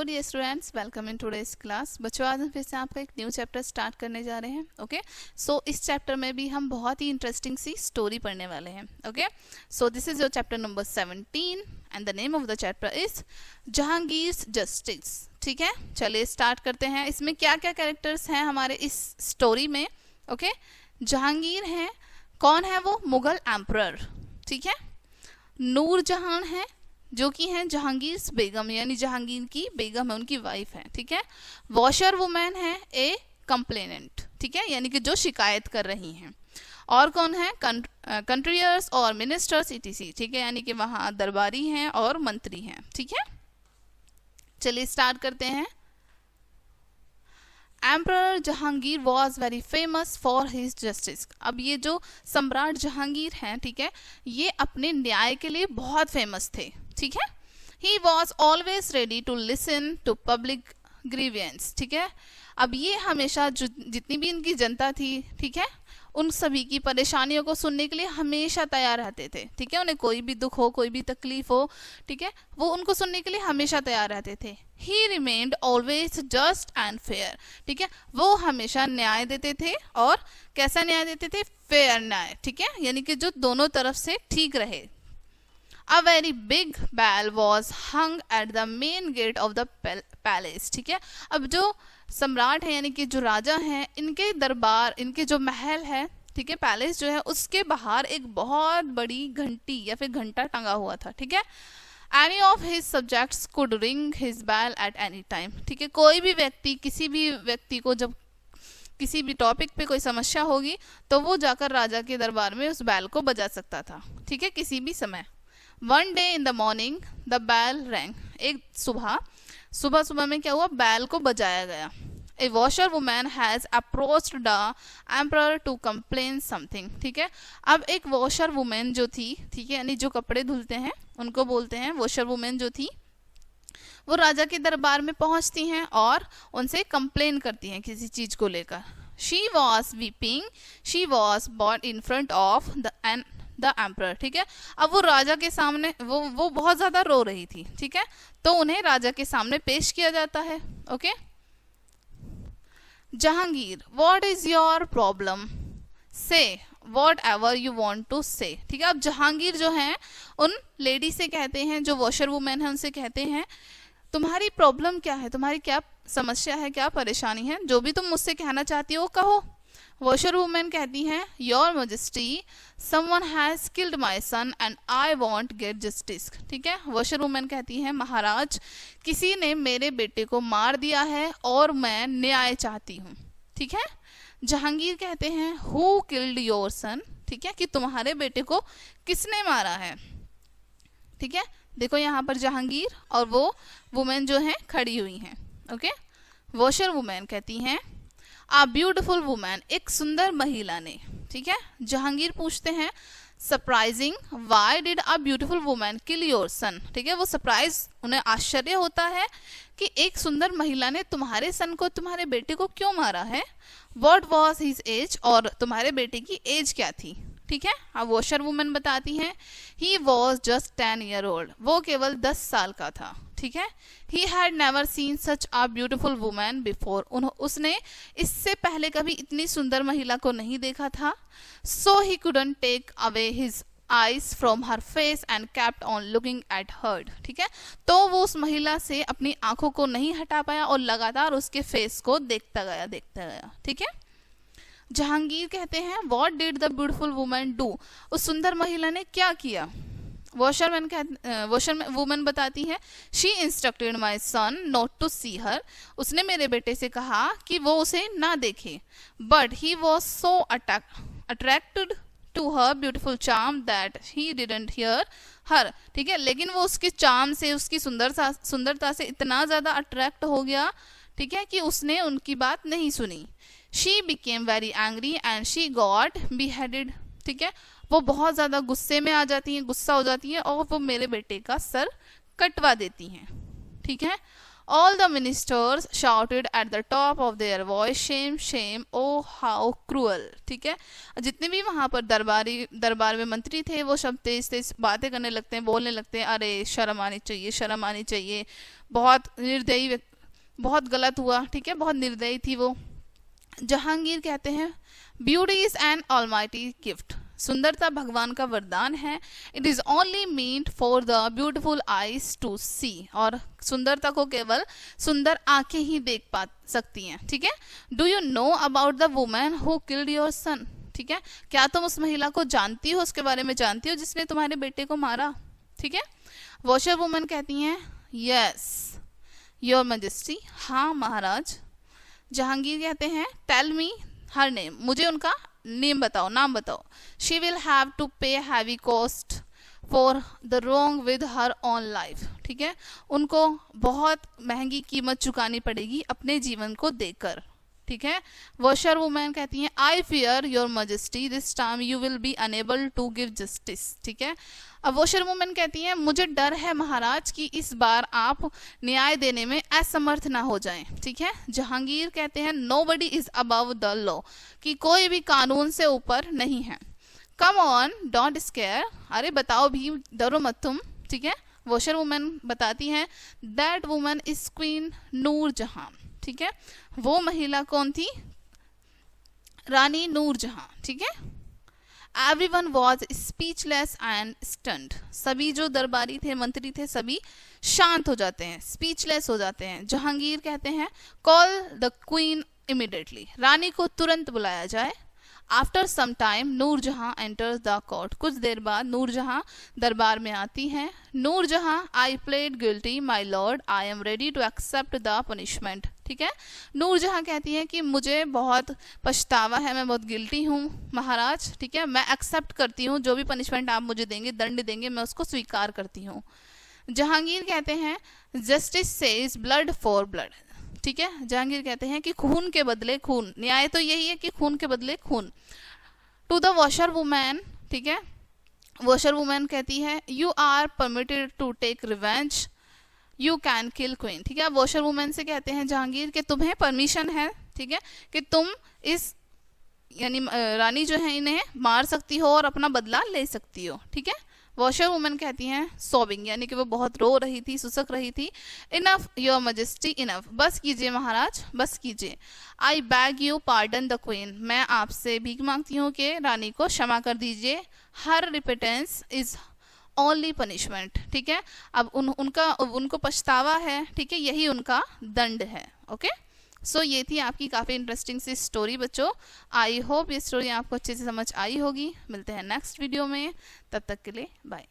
Hello dear students, welcome in today's class. बच्चों, आज हम फिर से आपका एक न्यू चैप्टर स्टार्ट करने जा रहे हैं। ओके, सो इस चैप्टर में भी हम बहुत ही इंटरेस्टिंग सी स्टोरी पढ़ने वाले हैं। Okay, so this is your chapter number 17 and the name of the chapter is Jahangir's justice. ठीक है, चलिए स्टार्ट करते हैं। इसमें क्या क्या कैरेक्टर्स हैं हमारे इस स्टोरी में? ओके, जहांगीर हैं। कौन है वो? मुगल एम्परर। ठीक है, नूरजहां है जो कि हैं जहांगीर बेगम, यानी जहांगीर की बेगम है, उनकी वाइफ है। ठीक है, वॉशर वुमेन है ए कंप्लेनेंट। ठीक है, यानी कि जो शिकायत कर रही हैं। और कौन है? कंट्रियर्स और मिनिस्टर्स इटीसी। ठीक है, यानी कि वहां दरबारी हैं और मंत्री हैं। ठीक है, चलिए स्टार्ट करते हैं। Emperor Jahangir was very famous for his justice. अब ये जो सम्राट जहांगीर हैं, ठीक है, ये अपने न्याय के लिए बहुत फेमस थे। ठीक है, he was always ready to listen to public grievances. ठीक है, अब ये हमेशा जितनी भी इनकी जनता थी, ठीक है, उन सभी की परेशानियों को सुनने के लिए हमेशा तैयार रहते थे। ठीक है, उन्हें कोई भी दुख हो, कोई भी तकलीफ हो, ठीक है, वो उनको सुनने के लिए हमेशा तैयार रहते थे। ही remained always just and fair. ठीक है, वो हमेशा न्याय देते थे। और कैसा न्याय देते थे? फेयर न्याय। ठीक है, यानी कि जो दोनों तरफ से ठीक रहे। A very big bell was hung at the main gate of the palace. ठीक है, अब जो सम्राट है यानी कि जो राजा हैं, इनके दरबार, इनके जो महल है, ठीक है, पैलेस जो है, उसके बाहर एक बहुत बड़ी घंटी या फिर घंटा टंगा हुआ था। ठीक है, Any of his subjects could ring his bell at any time. ठीक है, कोई भी व्यक्ति, किसी भी व्यक्ति को जब किसी भी टॉपिक पे कोई समस्या होगी तो वो जाकर राजा के दरबार में उस बैल को बजा सकता था। ठीक है, किसी भी समय। One day in the morning the bell rang. एक सुबह में क्या हुआ? बैल को बजाया गया। A washer woman has approached the emperor to complain something. ठीक है, अब एक वॉशर वुमेन जो थी, ठीक है, यानी जो कपड़े धुलते हैं उनको बोलते हैं वॉशर वुमेन, जो थी वो राजा के दरबार में पहुंचती हैं और उनसे कंप्लेन करती हैं किसी चीज को लेकर। She was weeping. She was brought in front of the emperor. ठीक है, अब वो राजा के सामने वो बहुत ज्यादा रो रही थी। ठीक है, तो उन्हें राजा के सामने पेश किया जाता है। Okay, Jahangir, what is your problem? Say whatever you want to say. ठीक है, अब जहांगीर जो है उन लेडी से कहते हैं, जो वॉशर वुमेन है उनसे कहते हैं, तुम्हारी प्रॉब्लम क्या है? तुम्हारी क्या समस्या है? क्या परेशानी है? जो भी तुम मुझसे कहना चाहती हो कहो। वॉशर वुमेन कहती हैं, your majesty, someone has killed my son and I want get justice. ठीक है, वॉशर वुमेन कहती हैं, महाराज, किसी ने मेरे बेटे को मार दिया है और मैं न्याय चाहती हूँ। ठीक है, जहांगीर कहते हैं, हु किल्ड योर सन? ठीक है, कि तुम्हारे बेटे को किसने मारा है? ठीक है, देखो यहाँ पर जहांगीर और वो वुमेन जो है खड़ी हुई हैं। ओके, वॉशर वुमेन कहती हैं, आ ब्यूटिफुल वुमेन, एक सुंदर महिला ने। ठीक है, जहांगीर पूछते हैं, surprising, why did a beautiful women kill your son? ठीक है, वो सरप्राइज, उन्हें आश्चर्य होता है कि एक सुंदर महिला ने तुम्हारे सन को, तुम्हारे बेटे को क्यों मारा है। What was his age? और तुम्हारे बेटे की एज क्या थी? ठीक है, अब वॉशर वुमेन बताती हैं, he was just 10 years old. वो केवल 10 साल का था। ठीक है, he had never seen such a beautiful women before. उसने इससे पहले कभी इतनी सुंदर महिला को नहीं देखा था. So he couldn't take away his eyes from her face and kept on looking at her. ठीक है, तो वो उस महिला से अपनी आंखों को नहीं हटा पाया और लगातार उसके फेस को देखता गया। ठीक है, जहांगीर कहते हैं, What did the beautiful woman do? उस सुंदर महिला ने क्या किया? वॉशर वुमन बताती है, She instructed my son not to see her. उसने मेरे बेटे से कहा कि वो उसे ना देखे. But he was so attracted to her beautiful charm that he didn't hear her. ठीक है, लेकिन वो उसके चार्म से, उसकी सुंदरता से इतना ज्यादा अट्रैक्ट हो गया, ठीक है, कि उसने उनकी बात नहीं सुनी. She became very angry and she got beheaded. ठीक है, वो बहुत ज्यादा गुस्से में आ जाती हैं, गुस्सा हो जाती है और वो मेरे बेटे का सर कटवा देती हैं. ठीक है, all the ministers shouted at the top of their voice, shame shame, oh how cruel. ठीक है, जितने भी वहां पर दरबार में मंत्री थे वो सब तेज तेज बातें करने लगते हैं, बोलने लगते हैं, अरे शर्म आनी चाहिए, शर्म आनी चाहिए, बहुत निर्दयी, बहुत गलत हुआ। ठीक है, बहुत निर्दयी थी वो। जहांगीर कहते हैं beauty is an almighty gift, सुंदरता भगवान का वरदान है। It is only meant for the beautiful eyes to see, और सुंदरता को केवल सुंदर आंखें ही देख पा सकती हैं। ठीक है, do you know about the woman who killed your son. ठीक है, क्या तुम उस महिला को जानती हो, उसके बारे में जानती हो जिसने तुम्हारे बेटे को मारा। ठीक है, वॉशर वुमन कहती हैं यस योर मैजेस्टी, हाँ महाराज। जहांगीर कहते हैं टेल मी हर नेम, मुझे उनका नेम बताओ, नाम बताओ। शी विल हैव टू पे heavy cost for the wrong with her on life. ठीक है, उनको बहुत महंगी कीमत चुकानी पड़ेगी अपने जीवन को देकर। ठीक है, वॉशर वुमन कहती हैं I fear your majesty this time you will be unable to give justice. ठीक है, अब वॉशर वुमन कहती हैं मुझे डर है महाराज कि इस बार आप न्याय देने में असमर्थ ना हो जाएं। ठीक है, जहांगीर कहते हैं nobody is above the law, कि कोई भी कानून से ऊपर नहीं है। कम ऑन डोंट स्केयर, अरे बताओ भी, डरो मत तुम। ठीक है, वॉशर वुमन बताती हैं that woman is queen Nur Jahan. ठीक है, वो महिला कौन थी, रानी नूरजहां। ठीक है, everyone was speechless and stunned, सभी जो दरबारी थे, मंत्री थे, सभी शांत हो जाते हैं, स्पीचलेस हो जाते हैं। जहांगीर कहते हैं कॉल द क्वीन इमीडिएटली, रानी को तुरंत बुलाया जाए। After some time Nur Jahan enters the court, कुछ देर बाद नूरजहां दरबार में आती हैं। Nur Jahan I plead guilty my lord, I am ready to accept the punishment. ठीक है, नूरजहां कहती हैं कि मुझे बहुत पछतावा है, मैं बहुत गिल्टी हूँ महाराज। ठीक है, मैं एक्सेप्ट करती हूँ, जो भी पनिशमेंट आप मुझे देंगे, दंड देंगे, मैं उसको स्वीकार करती हूँ। जहांगीर कहते हैं justice says blood for blood. ठीक है, जहांगीर कहते हैं कि खून के बदले खून, न्याय तो यही है कि खून के बदले खून। टू द वॉशर वुमैन, ठीक है, वॉशर वुमैन कहती है you are permitted to take revenge, you can kill queen. ठीक है, वॉशर वुमैन से कहते हैं जहांगीर कि तुम्हें परमिशन है, ठीक है, कि तुम इस यानी रानी जो है इन्हें मार सकती हो और अपना बदला ले सकती हो। ठीक है, वॉशर वुमन कहती हैं सोबिंग, यानी कि वो बहुत रो रही थी, सुसक रही थी। इनफ योर मैजेस्टी इनफ, बस कीजिए महाराज, बस कीजिए। आई bag you pardon the queen, मैं आपसे भीख मांगती हूँ कि रानी को क्षमा कर दीजिए। हर रिपिटेंस इज ओनली पनिशमेंट। ठीक है, अब उनको पछतावा है, ठीक है, यही उनका दंड है। ओके, सो ये थी आपकी काफ़ी इंटरेस्टिंग सी स्टोरी बच्चों। आई होप ये स्टोरी आपको अच्छे से समझ आई होगी। मिलते हैं नेक्स्ट वीडियो में, तब तक के लिए बाय।